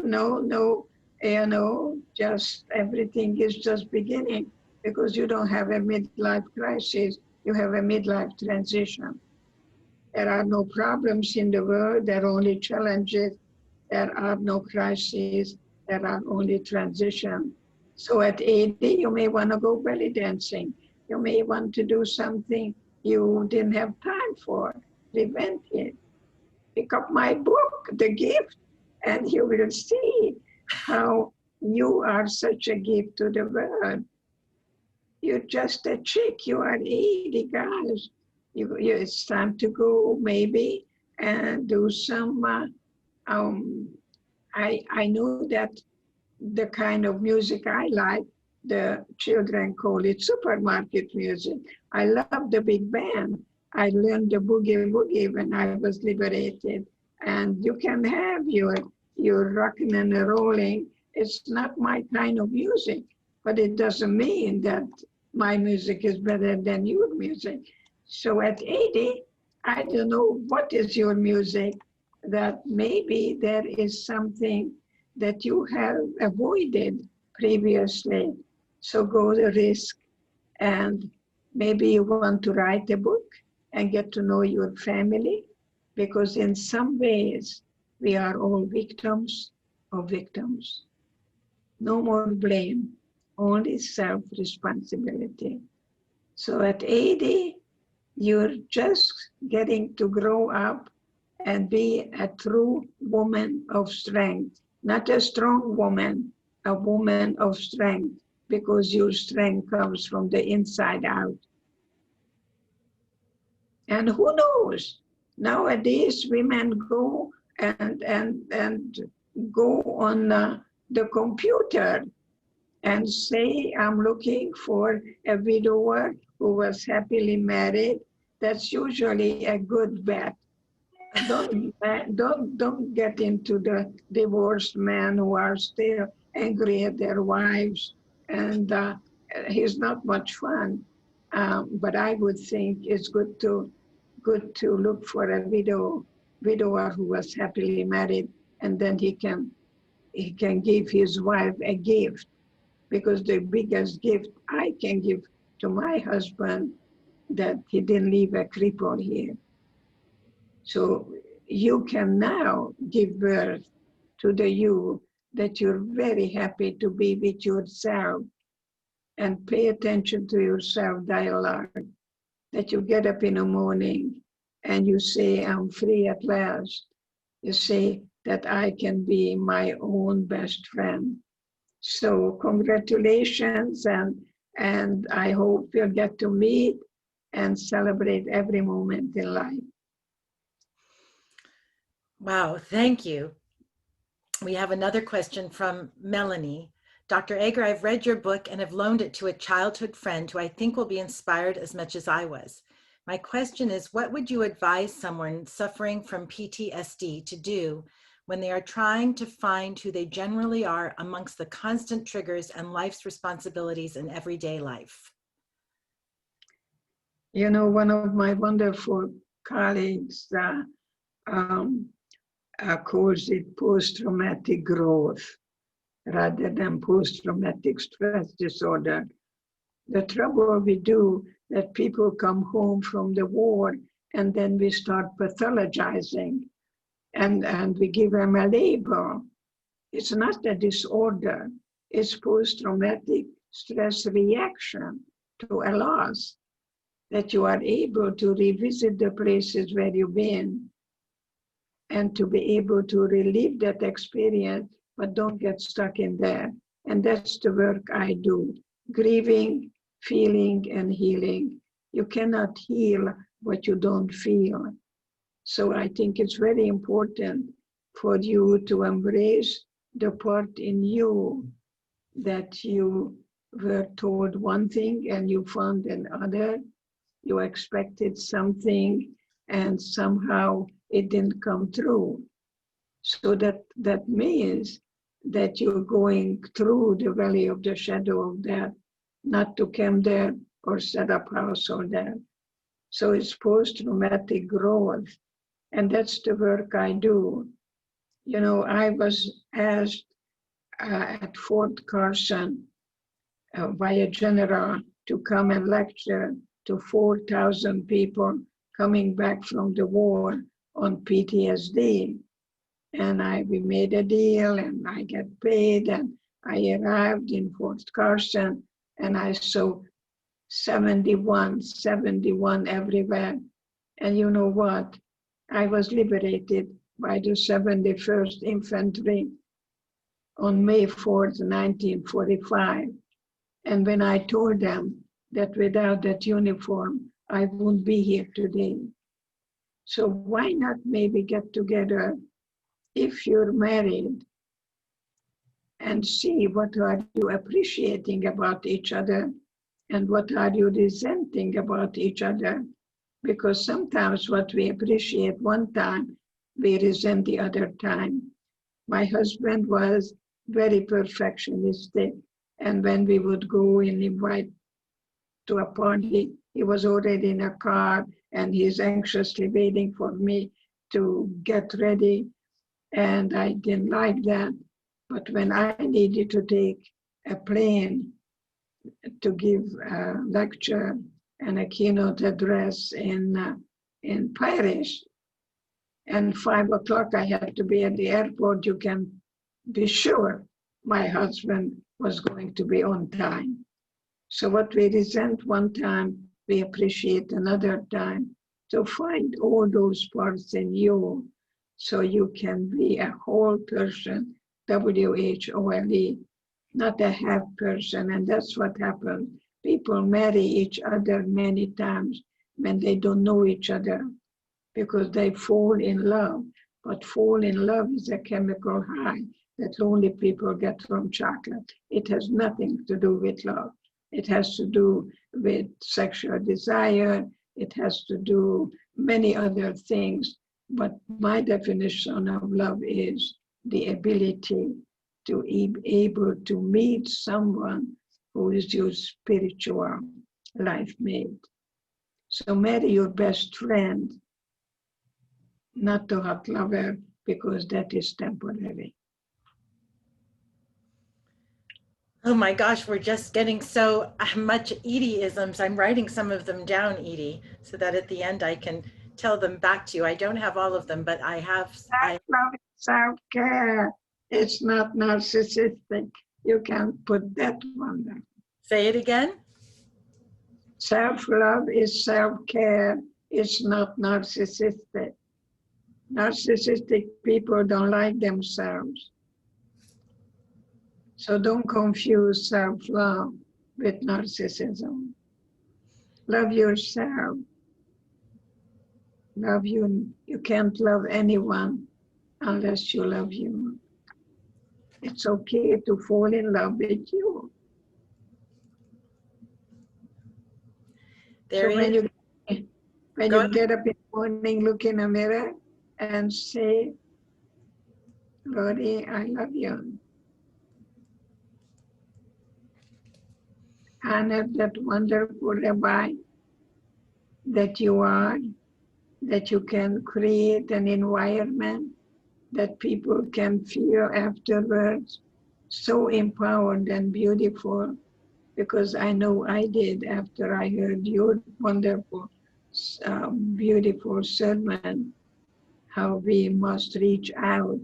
you know, just everything is just beginning, because you don't have a midlife crisis, you have a midlife transition. There are no problems in the world, there are only challenges. There are no crises, there are only transitions. So at 80, you may want to go belly dancing. You may want to do something you didn't have time for. Prevent it. Pick up my book, The Gift, and you will see how you are such a gift to the world. You're just a chick, you are 80, guys. It's time to go, maybe, and do some, I know that the kind of music I like, the children call it supermarket music. I love the big band. I learned the boogie woogie when I was liberated. And you can have your rocking and rolling. It's not my kind of music, but it doesn't mean that my music is better than your music. So at 80, I don't know what is your music, that maybe there is something that you have avoided previously. So go the risk, and maybe you want to write a book and get to know your family, because in some ways we are all victims of victims. No more blame, only self-responsibility. So at 80, you're just getting to grow up and be a true woman of strength, not a strong woman, a woman of strength, because your strength comes from the inside out. And who knows? Nowadays, women go and go on the computer and say, I'm looking for a widower who was happily married. That's usually a good bet. Don't get into the divorced men who are still angry at their wives, and he's not much fun. But I would think it's good to look for a widower who was happily married, and then he can give his wife a gift, because the biggest gift I can give to my husband, that he didn't leave a cripple here. So you can now give birth to the you that you're very happy to be with yourself, and pay attention to your self-dialogue, that you get up in the morning and you say, I'm free at last. You say that I can be my own best friend. So congratulations, and I hope you'll get to meet and celebrate every moment in life. Wow, thank you. We have another question from Melanie. Dr. Eger, I've read your book and have loaned it to a childhood friend who I think will be inspired as much as I was. My question is, what would you advise someone suffering from PTSD to do when they are trying to find who they generally are amongst the constant triggers and life's responsibilities in everyday life? You know, one of my wonderful colleagues calls it post-traumatic growth rather than post-traumatic stress disorder. The trouble we do, that people come home from the war and then we start pathologizing and we give them a label. It's not a disorder, it's post-traumatic stress reaction to a loss, that you are able to revisit the places where you've been and to be able to relive that experience, but don't get stuck in there. And that's the work I do, grieving, feeling, and healing. You cannot heal what you don't feel. So I think it's very important for you to embrace the part in you that you were told one thing and you found another. You expected something and somehow it didn't come true. So that means that you're going through the valley of the shadow of death, not to come there or set up house or there. So it's post-traumatic growth. And that's the work I do. You know, I was asked at Fort Carson by a general to come and lecture to 4,000 people coming back from the war on PTSD. And we made a deal and I get paid, and I arrived in Fort Carson and I saw 71 everywhere. And you know what? I was liberated by the 71st Infantry on May 4th, 1945. And when I told them that without that uniform, I wouldn't be here today. So why not maybe get together if you're married and see what are you appreciating about each other and what are you resenting about each other. Because sometimes what we appreciate one time, we resent the other time. My husband was very perfectionistic, and when we would go and invite to a party, he was already in a car and he's anxiously waiting for me to get ready. And I didn't like that. But when I needed to take a plane to give a lecture and a keynote address in Paris, and 5 o'clock I had to be at the airport, you can be sure my husband was going to be on time. So what we resent one time, we appreciate another time. So find all those parts in you so you can be a whole person, W-H-O-L-E, not a half person. And that's what happens. People marry each other many times when they don't know each other because they fall in love. But fall in love is a chemical high that lonely people get from chocolate. It has nothing to do with love. It has to do with sexual desire. It has to do many other things. But my definition of love is the ability to be able to meet someone who is your spiritual life mate. So marry your best friend, not the hot lover, because that is temporary. Oh my gosh, we're just getting so much Edie-isms. I'm writing some of them down, Edie, so that at the end I can tell them back to you. I don't have all of them, but I have. Self-love is self-care. It's not narcissistic. You can put that one there. Say it again. Self-love is self-care. It's not narcissistic. Narcissistic people don't like themselves. So don't confuse self-love with narcissism. Love yourself. Love you. You can't love anyone unless you love you. It's okay to fall in love with you. There so is. when you get up in the morning, look in a mirror and say, Lori, I love you. Honor that wonderful rabbi that you are, that you can create an environment that people can feel afterwards so empowered and beautiful, because I know I did after I heard your wonderful, beautiful sermon, how we must reach out,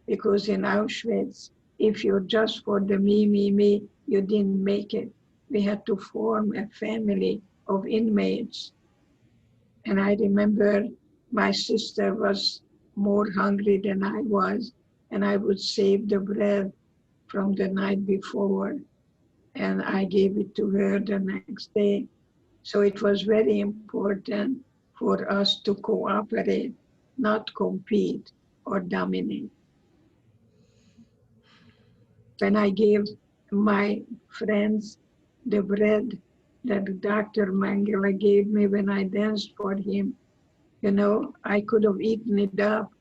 because in Auschwitz, if you're just for the me, you didn't make it. We had to form a family of inmates. And I remember my sister was more hungry than I was, and I would save the bread from the night before, and I gave it to her the next day. So it was very important for us to cooperate, not compete or dominate. When I gave my friends the bread that Dr. Mangala gave me when I danced for him, you know, I could have eaten it up,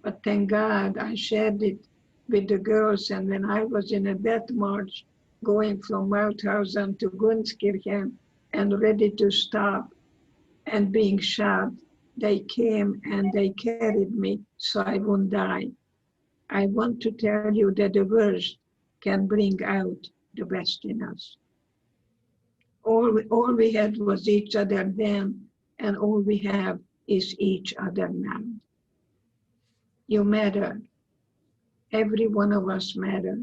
but thank God I shared it with the girls. And when I was in a death march going from Mauthausen to Gunskirchen and ready to stop and being shot, they came and they carried me so I wouldn't die. I want to tell you that the worst can bring out the best in us. All we had was each other then, and all we have is each other now. You matter. Every one of us matter.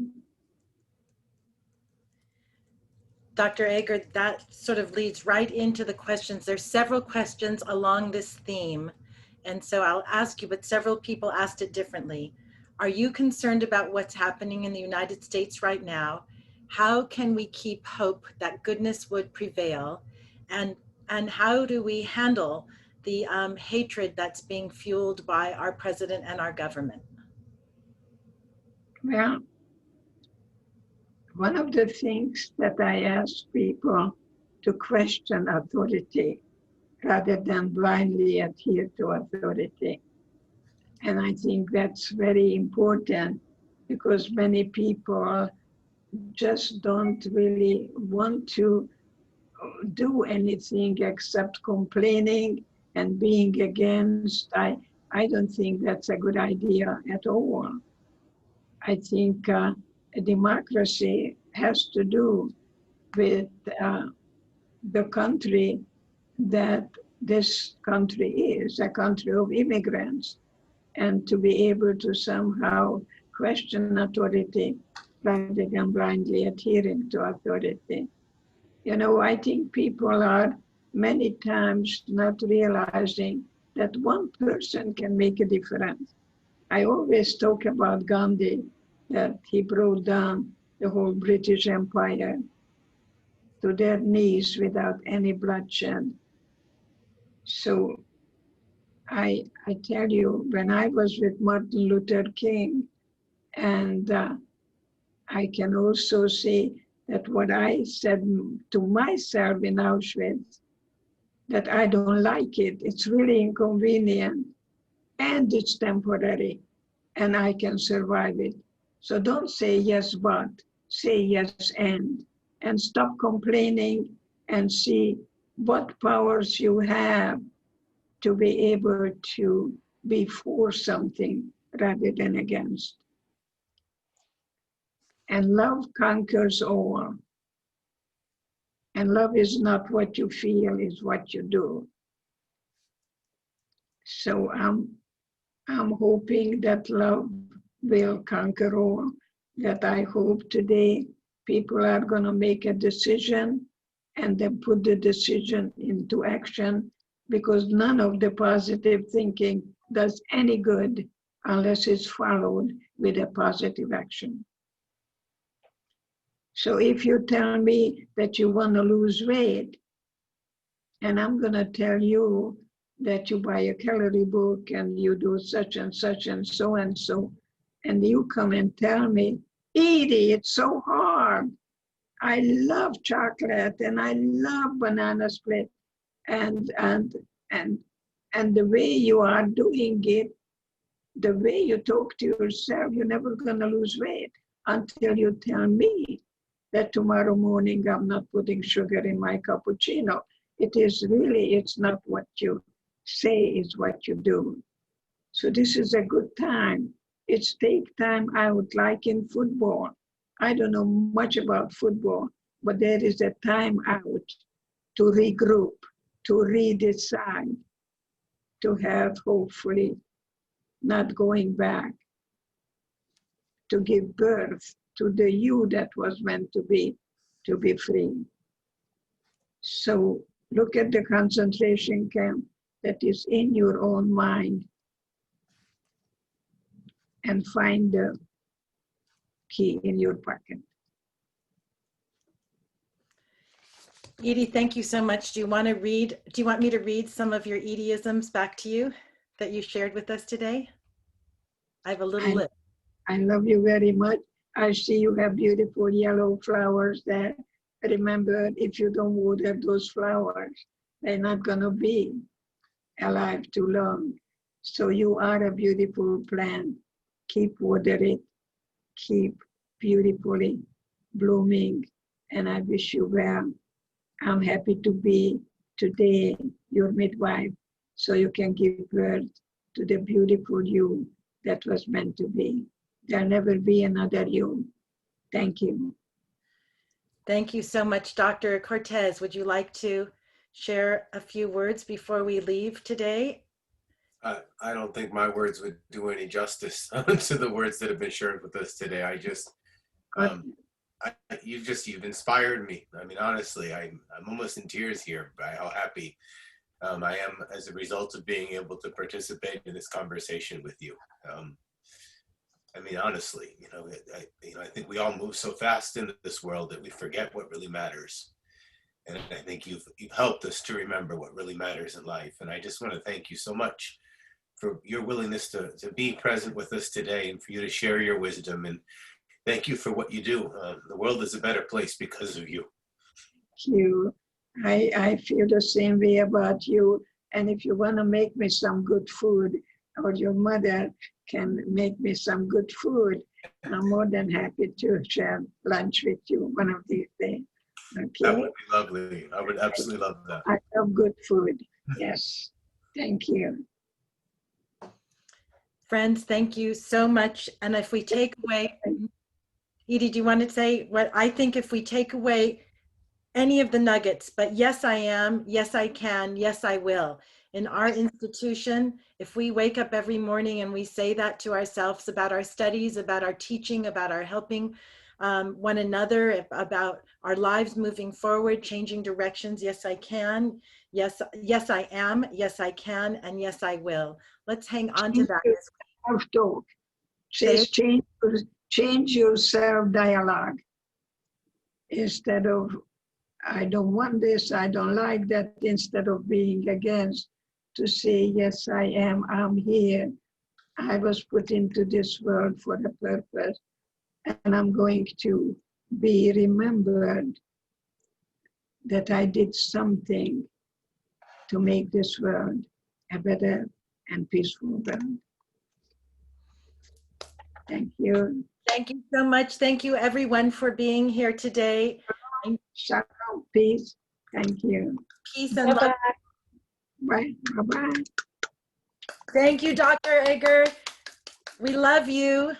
Dr. Eger, that sort of leads right into the questions. There's several questions along this theme. And so I'll ask you, but several people asked it differently. Are you concerned about what's happening in the United States right now? How can we keep hope that goodness would prevail? And how do we handle the hatred that's being fueled by our president and our government? Well, one of the things that I ask people to question authority rather than blindly adhere to authority. And I think that's very important because many people just don't really want to do anything except complaining and being against. I don't think that's a good idea at all. I think a democracy has to do with the country that this country is, a country of immigrants, and to be able to somehow question authority rather than blindly adhering to authority. You know, I think people are many times not realizing that one person can make a difference. I always talk about Gandhi, that he brought down the whole British Empire to their knees without any bloodshed. So I tell you, when I was with Martin Luther King, and I can also say that what I said to myself in Auschwitz, that I don't like it, it's really inconvenient, and it's temporary, and I can survive it. So don't say yes, but say yes, and stop complaining and see what powers you have to be able to be for something rather than against. And love conquers all. And love is not what you feel, it's what you do. So I'm hoping that love will conquer all, that I hope today people are going to make a decision and then put the decision into action, because none of the positive thinking does any good unless it's followed with a positive action. So if you tell me that you want to lose weight, and I'm going to tell you that you buy a calorie book and you do such and such and so, and you come and tell me, Edie, it's so hard. I love chocolate and I love banana split, and the way you are doing it, the way you talk to yourself, you're never going to lose weight until you tell me that tomorrow morning I'm not putting sugar in my cappuccino. It is really, it's not what you say, it's what you do. So this is a good time. It's take time out, like in football. I don't know much about football, but there is a time out to regroup, to redecide, to have hopefully not going back, to give birth to the you that was meant to be free. So look at the concentration camp that is in your own mind and find the key in your pocket. Edie, thank you so much. Do you want me to read some of your Edieisms back to you that you shared with us today? I have a little list. I love you very much. I see you have beautiful yellow flowers there. Remember, if you don't water those flowers, they're not gonna be alive too long. So you are a beautiful plant. Keep watering it, keep beautifully blooming, and I wish you well. I'm happy to be today your midwife, so you can give birth to the beautiful you that was meant to be. There'll never be another you. Thank you. Thank you so much, Dr. Cortez. Would you like to share a few words before we leave today? I don't think my words would do any justice to the words that have been shared with us today. I just, you've inspired me. I mean, honestly, I'm almost in tears here by how happy I am as a result of being able to participate in this conversation with you. I mean, honestly, I think we all move so fast in this world that we forget what really matters. And I think you've helped us to remember what really matters in life. And I just want to thank you so much for your willingness to be present with us today and for you to share your wisdom. And thank you for what you do. The world is a better place because of you. You. I feel the same way about you. And if you want to make me some good food, or your mother can make me some good food, I'm more than happy to share lunch with you one of these days. That Okay? would be lovely. I would absolutely love that. I love good food. Yes. Thank you. Friends, thank you so much. And if we take away, Edie, do you want to say what I think? If we take away any of the nuggets, but yes, I am, yes, I can, yes, I will. In our institution, if we wake up every morning and we say that to ourselves about our studies, about our teaching, about our helping one another, about our lives moving forward, changing directions, yes, I can, yes, yes, I am, yes, I can, and yes, I will. Let's hang on to that. Self-talk. Says change your self-dialogue. Instead of, I don't want this, I don't like that, instead of being against, to say, yes, I am, I'm here. I was put into this world for a purpose, and I'm going to be remembered that I did something to make this world a better and peaceful world. Thank you. Thank you so much. Thank you, everyone, for being here today. Shalom, peace. Thank you. Peace and love. Bye. Bye-bye. Thank you, Dr. Eger. We love you.